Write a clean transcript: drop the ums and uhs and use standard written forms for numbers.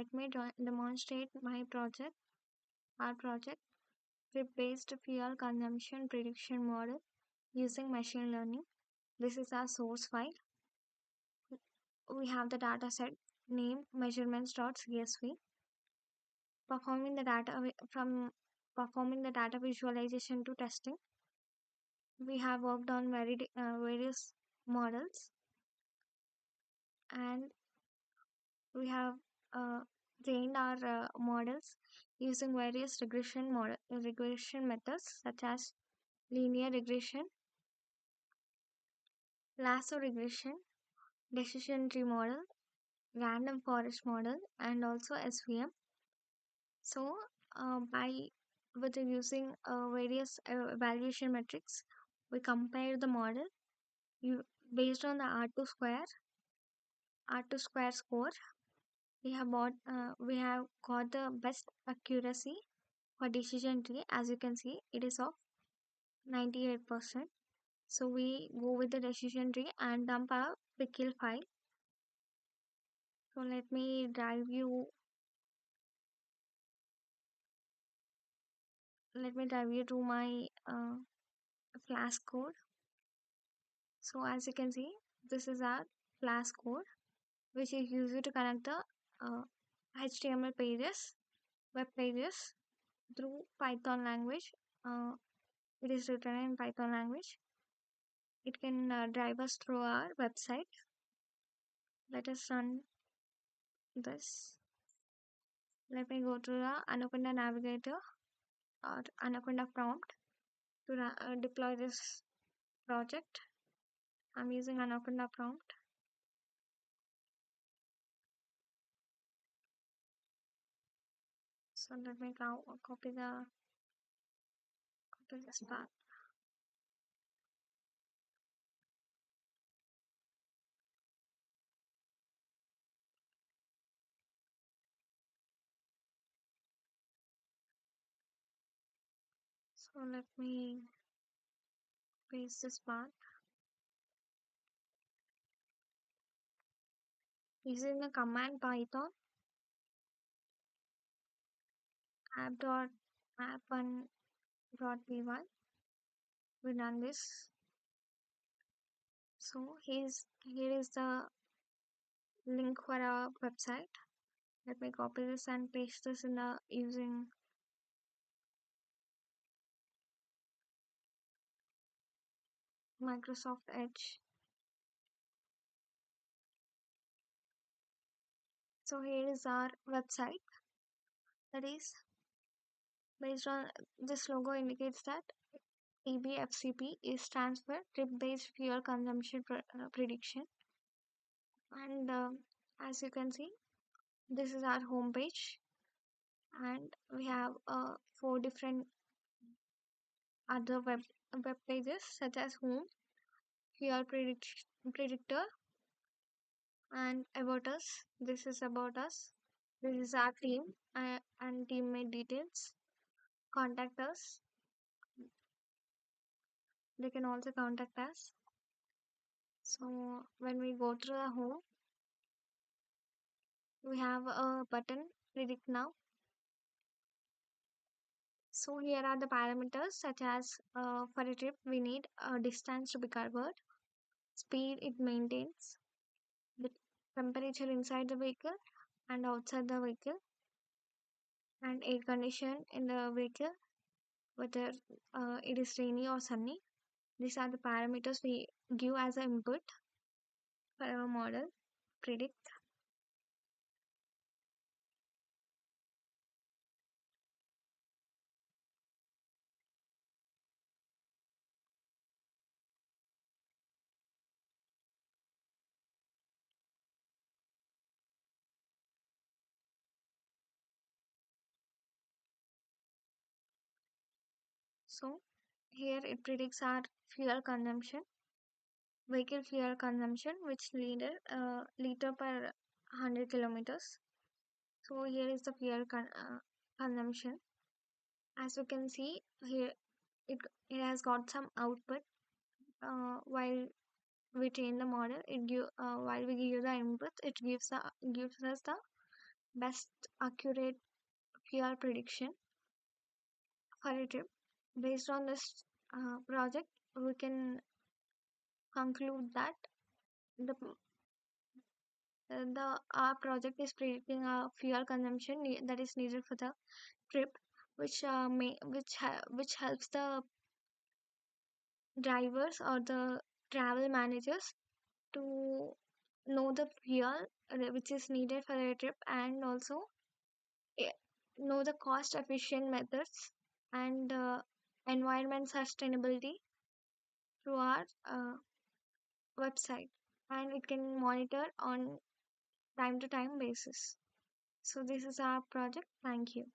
let me demonstrate my project, our project, trip-based fuel consumption prediction model using machine learning. This is our source file. We have the data set name measurements.csv. Performing the data from performing the data visualization to testing. We have worked on various models, and we have uh, trained our models using various regression methods such as linear regression, lasso regression, decision tree model, random forest model, and also SVM. So, by with using various evaluation metrics, we compare the model you, based on the R2 square score. We have got the best accuracy for decision tree. As you can see, it is of 98%. So we go with the decision tree and dump our pickle file. So let me drive you to my Flask code. So as you can see, this is our Flask code, which is used to connect the HTML pages, web pages through Python language. Uh, it is written in Python language. It can drive us through our website. Let us run this. Let me go to the Anaconda Navigator or Anaconda prompt to deploy this project. I'm using Anaconda prompt. So let me copy this path. So let me paste this path. Using the command Python app.app1.py, we run this. So here is the link for our website. Let me copy this and paste this in the using Microsoft Edge. So here is our website. That is based on this logo indicates that TBFCP is stands for trip-based fuel consumption prediction. And as you can see, this is our home page, and we have 4 different other web pages such as home, fuel predictor, and about us. This is about us. This is our team and teammate details. Contact us. They can also contact us. So when we go to the home, we have a button predict now. So here are the parameters such as for a trip we need a distance to be covered, speed it maintains, the temperature inside the vehicle and outside the vehicle, and air condition in the vehicle, whether it is rainy or sunny. These are the parameters we give as an input for our model predict. So here it predicts our fuel consumption, vehicle fuel consumption, which liter per 100 kilometers. So here is the consumption. As you can see here, it has got some output while we train the model. While we give the input, it gives us the best accurate fuel prediction for a trip. Based on this project, we can conclude that the our project is predicting a fuel consumption that is needed for the trip, which helps the drivers or the travel managers to know the fuel which is needed for a trip, and also eh, know the cost efficient methods and environment sustainability through our website, and it can monitor on time to time basis. So this is our project. Thank you.